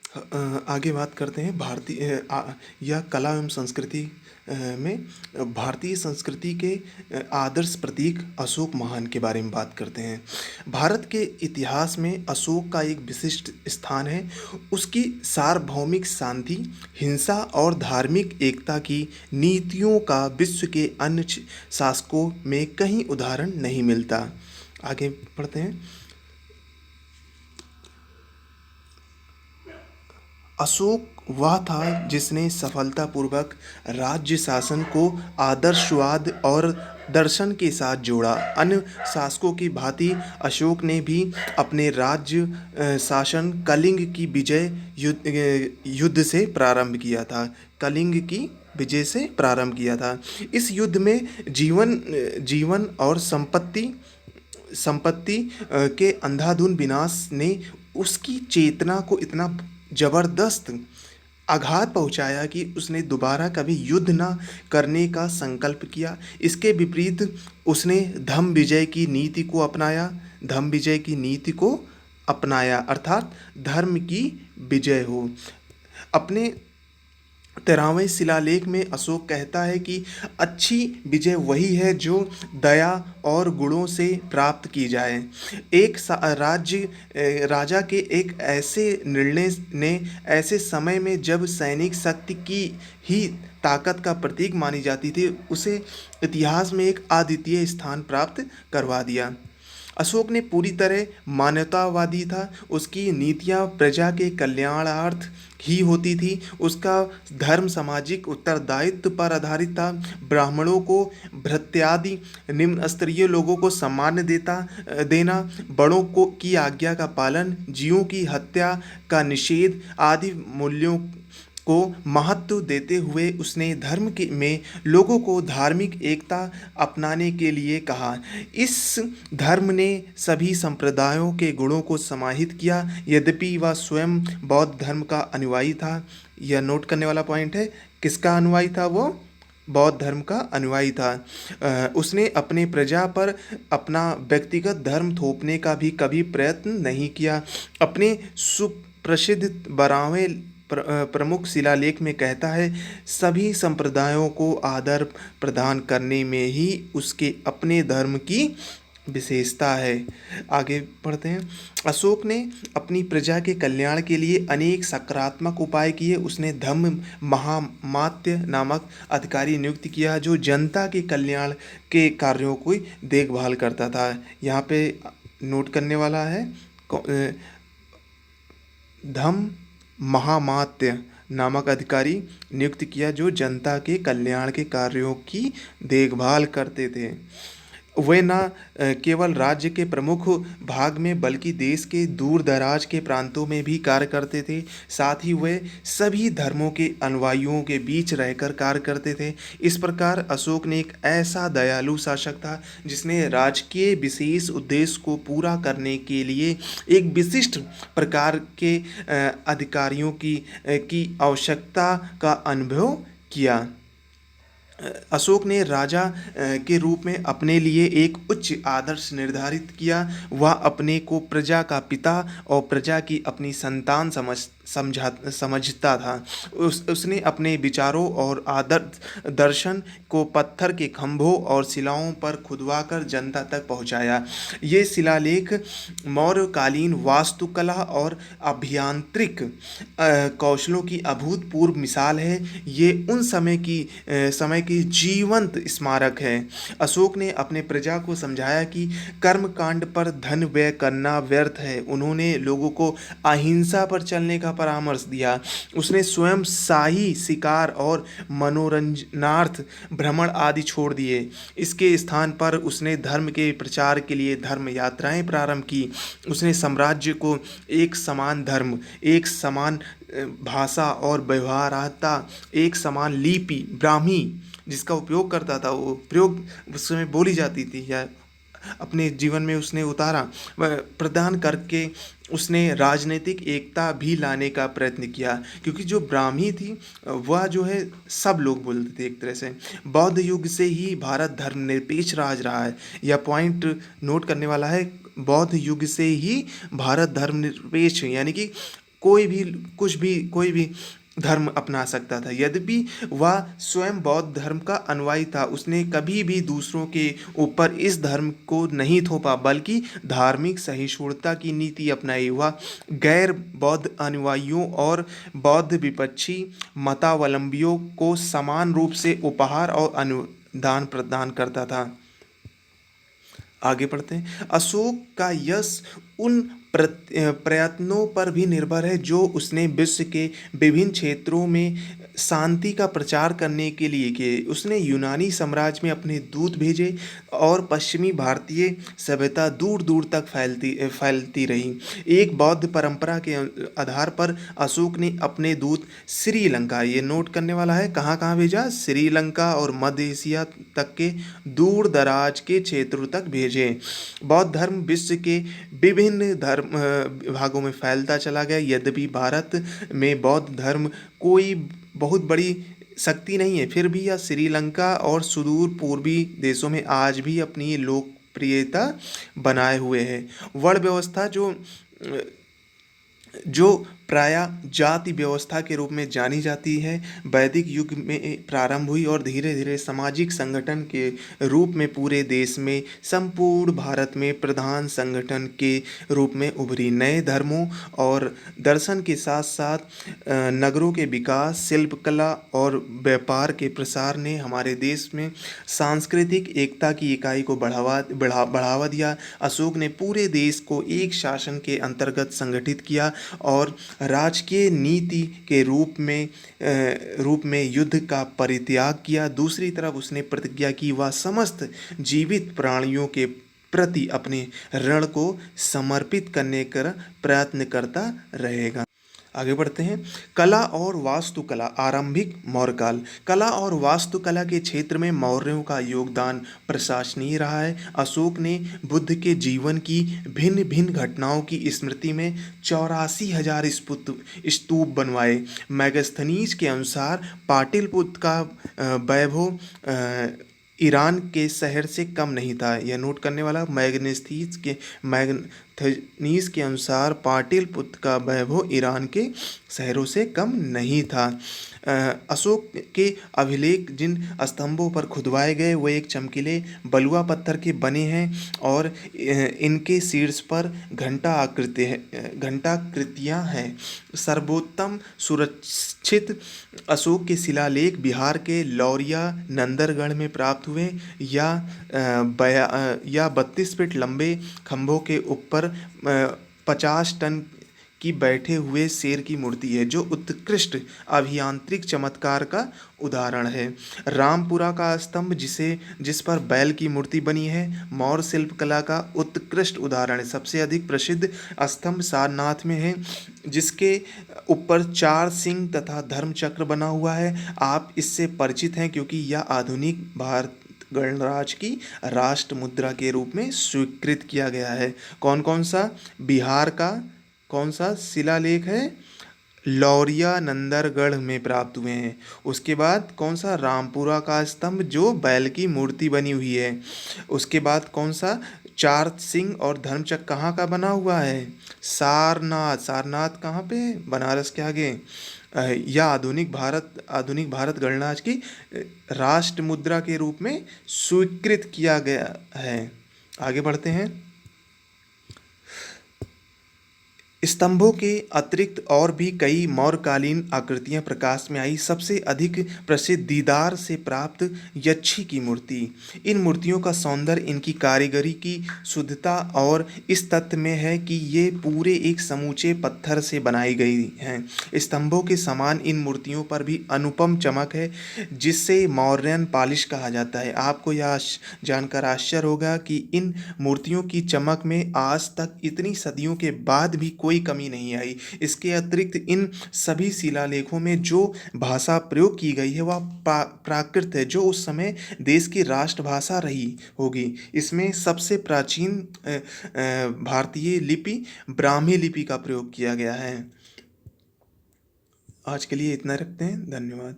आगे बात करते हैं भारतीय या कला एवं संस्कृति में भारतीय संस्कृति के आदर्श प्रतीक अशोक महान के बारे में बात करते हैं। भारत के इतिहास में अशोक का एक विशिष्ट स्थान है। उसकी सार्वभौमिक शांति, हिंसा और धार्मिक एकता की नीतियों का विश्व के अन्य शासकों में कहीं उदाहरण नहीं मिलता। आगे बढ़ते हैं। अशोक वह था जिसने सफलतापूर्वक राज्य शासन को आदर्शवाद और दर्शन के साथ जोड़ा। अन्य शासकों की भांति अशोक ने भी अपने राज्य शासन कलिंग की विजय युद्ध से प्रारंभ किया था। कलिंग की विजय से प्रारंभ किया था। इस युद्ध में जीवन जीवन और संपत्ति संपत्ति के अंधाधुंध विनाश ने उसकी चेतना को इतना जबरदस्त आघात पहुंचाया कि उसने दोबारा कभी युद्ध न करने का संकल्प किया। इसके विपरीत उसने धम्म विजय की नीति को अपनाया। धम्म विजय की नीति को अपनाया अर्थात धर्म की विजय हो। अपने 13वें शिलालेख में अशोक कहता है कि अच्छी विजय वही है जो दया और गुणों से प्राप्त की जाए। एक राजा के एक ऐसे निर्णय ने ऐसे समय में जब सैनिक शक्ति की ही ताकत का प्रतीक मानी जाती थी, उसे इतिहास में एक अद्वितीय स्थान प्राप्त करवा दिया। अशोक ने पूरी तरह मानवतावादी था। उसकी नीतियाँ प्रजा के कल्याणार्थ ही होती थी। उसका धर्म सामाजिक उत्तरदायित्व पर आधारित था। ब्राह्मणों को भृत्यादि निम्न स्तरीय लोगों को सम्मान देना, बड़ों को की आज्ञा का पालन, जीवों की हत्या का निषेध आदि मूल्यों को महत्व देते हुए उसने धर्म के में लोगों को धार्मिक एकता अपनाने के लिए कहा। इस धर्म ने सभी संप्रदायों के गुणों को समाहित किया। यद्यपि वह स्वयं बौद्ध धर्म का अनुयायी था। यह नोट करने वाला पॉइंट है। किसका अनुयायी था वो? बौद्ध धर्म का अनुयायी था। उसने अपने प्रजा पर अपना व्यक्तिगत धर्म थोपने का भी कभी प्रयत्न नहीं किया। अपने सुप्रसिद्ध 12वें प्रमुख शिलालेख में कहता है, सभी संप्रदायों को आदर प्रदान करने में ही उसके अपने धर्म की विशेषता है। आगे बढ़ते हैं। अशोक ने अपनी प्रजा के कल्याण के लिए अनेक सकारात्मक उपाय किए। उसने धम्म महामात्य नामक अधिकारी नियुक्त किया जो जनता के कल्याण के कार्यों की देखभाल करता था। यहाँ पे नोट करने वाला है, धम्म महामात्य नामक अधिकारी नियुक्त किया जो जनता के कल्याण के कार्यों की देखभाल करते थे। वे न केवल राज्य के प्रमुख भाग में बल्कि देश के दूर दराज के प्रांतों में भी कार्य करते थे। साथ ही वे सभी धर्मों के अनुयायियों के बीच रहकर कार्य करते थे। इस प्रकार अशोक ने एक ऐसा दयालु शासक था जिसने राजकीय विशेष उद्देश्य को पूरा करने के लिए एक विशिष्ट प्रकार के अधिकारियों की आवश्यकता का अनुभव किया। अशोक ने राजा के रूप में अपने लिए एक उच्च आदर्श निर्धारित किया। वह अपने को प्रजा का पिता और प्रजा की अपनी संतान समझता था। उसने अपने विचारों और दर्शन को पत्थर के खंभों और शिलाओं पर खुदवाकर जनता तक पहुंचाया। ये शिलालेख मौर्यकालीन वास्तुकला और अभियांत्रिक कौशलों की अभूतपूर्व मिसाल है। ये उन समय की जीवंत स्मारक है। अशोक ने अपने प्रजा को समझाया कि कर्मकांड पर धन व्यय करना व्यर्थ है। उन्होंने लोगों को अहिंसा पर चलने का परामर्श दिया। उसने स्वयं शाही शिकार और मनोरंजनार्थ भ्रमण आदि छोड़ दिए। इसके स्थान पर उसने धर्म के प्रचार के लिए धर्म यात्राएं प्रारंभ की। उसने साम्राज्य को एक समान धर्म, एक समान भाषा और व्यवहार्यता, एक समान लिपि ब्राह्मी जिसका उपयोग करता था, वो प्रयोग उस समय बोली जाती थी या अपने जीवन में उसने उतारा, वह प्रदान करके उसने राजनीतिक एकता भी लाने का प्रयत्न किया। क्योंकि जो ब्राह्मी थी वह जो है सब लोग बोलते थे एक तरह से। बौद्ध युग से ही भारत धर्मनिरपेक्ष राज रहा है। यह पॉइंट नोट करने वाला है। बौद्ध युग से ही भारत धर्मनिरपेक्ष यानी कि कोई भी कोई भी धर्म अपना सकता था। यद्यपि वह स्वयं बौद्ध धर्म का अनुयायी था, उसने कभी भी दूसरों के ऊपर इस धर्म को नहीं थोपा, बल्कि धार्मिक सहिष्णुता की नीति अपनाई। वह गैर बौद्ध अनुयायियों और बौद्ध विपक्षी मतावलंबियों को समान रूप से उपहार और अनुदान प्रदान करता था। आगे बढ़ते हैं। अशोक का यश उन प्रयत्नों पर भी निर्भर है जो उसने विश्व के विभिन्न क्षेत्रों में शांति का प्रचार करने के लिए किए। उसने यूनानी साम्राज्य में अपने दूत भेजे और पश्चिमी भारतीय सभ्यता दूर दूर तक फैलती रही। एक बौद्ध परंपरा के आधार पर अशोक ने अपने दूत श्रीलंका, ये नोट करने वाला है, कहाँ कहाँ भेजा, श्रीलंका और मध्य एशिया तक के दूर दराज के क्षेत्रों तक भेजे। बौद्ध धर्म विश्व के विभिन्न धर्म भागों में फैलता चला गया। यद्यपि भारत में बौद्ध धर्म कोई बहुत बड़ी शक्ति नहीं है, फिर भी यह श्रीलंका और सुदूर पूर्वी देशों में आज भी अपनी लोकप्रियता बनाए हुए है। वर्ण व्यवस्था जो प्रायः जाति व्यवस्था के रूप में जानी जाती है, वैदिक युग में प्रारंभ हुई और धीरे धीरे सामाजिक संगठन के रूप में पूरे देश में, संपूर्ण भारत में प्रधान संगठन के रूप में उभरी। नए धर्मों और दर्शन के साथ साथ नगरों के विकास, शिल्पकला और व्यापार के प्रसार ने हमारे देश में सांस्कृतिक एकता की इकाई को बढ़ावा दिया। अशोक ने पूरे देश को एक शासन के अंतर्गत संगठित किया और राजकीय नीति के रूप में युद्ध का परित्याग किया। दूसरी तरफ उसने प्रतिज्ञा की वह समस्त जीवित प्राणियों के प्रति अपने ऋण को समर्पित करने का प्रयत्न करता रहेगा। आगे बढ़ते हैं। कला और वास्तुकला। आरंभिक मौर्य काल। कला और वास्तुकला के क्षेत्र में मौर्यों का योगदान प्रशंसनीय रहा है। अशोक ने बुद्ध के जीवन की भिन्न भिन्न घटनाओं की स्मृति में 84,000 स्तूप बनवाए। मैगस्थनीज के अनुसार पाटलिपुत्र का वैभव ईरान के शहर से कम नहीं था। यह नोट करने वाला। मैगस्थनीज के अनुसार पाटलिपुत्र का वैभव ईरान के शहरों से कम नहीं था। अशोक के अभिलेख जिन स्तंभों पर खुदवाए गए वो एक चमकीले बलुआ पत्थर के बने हैं और इनके शीर्ष पर घंटाकृतियाँ हैं। सर्वोत्तम सुरक्षित अशोक के शिलालेख बिहार के लौरिया नंदरगढ़ में प्राप्त हुए। या 32 फीट लंबे खंभों के ऊपर 50 टन की बैठे हुए शेर की मूर्ति है, जो उत्कृष्ट अभियांत्रिक चमत्कार का उदाहरण है। रामपुरा का स्तंभ जिस पर बैल की मूर्ति बनी है, मौर्य शिल्पकला का उत्कृष्ट उदाहरण है। सबसे अधिक प्रसिद्ध स्तंभ सारनाथ में है, जिसके ऊपर 4 सिंह तथा धर्म चक्र बना हुआ है। आप इससे परिचित हैं क्योंकि यह आधुनिक भारत गणराज्य की राष्ट्र मुद्रा के रूप में स्वीकृत किया गया है। कौन कौन सा? बिहार का कौन सा शिलालेख है? लौरिया नंदरगढ़ में प्राप्त हुए हैं। उसके बाद कौन सा? रामपुरा का स्तंभ जो बैल की मूर्ति बनी हुई है। उसके बाद कौन सा? 4 सिंह और धर्मचक्र कहाँ का बना हुआ है? सारनाथ। सारनाथ कहाँ पे? बनारस के आगे। यह आधुनिक भारत गणराज्य की राष्ट्र मुद्रा के रूप में स्वीकृत किया गया है। आगे बढ़ते हैं। स्तंभों के अतिरिक्त और भी कई मौर्यकालीन आकृतियां प्रकाश में आई। सबसे अधिक प्रसिद्ध दीदार से प्राप्त यक्षी की मूर्ति। इन मूर्तियों का सौंदर्य इनकी कारीगरी की शुद्धता और इस तथ्य में है कि ये पूरे एक समूचे पत्थर से बनाई गई हैं। स्तंभों के समान इन मूर्तियों पर भी अनुपम चमक है, जिससे मौर्यन पॉलिश कहा जाता है। आपको यह जानकर आश्चर्य होगा कि इन मूर्तियों की चमक में आज तक इतनी सदियों के बाद भी कोई कमी नहीं आई। इसके अतिरिक्त इन सभी शिलालेखों में जो भाषा प्रयोग की गई है वह प्राकृत है, जो उस समय देश की राष्ट्रभाषा रही होगी। इसमें सबसे प्राचीन भारतीय लिपि ब्राह्मी लिपि का प्रयोग किया गया है। आज के लिए इतना रखते हैं। धन्यवाद।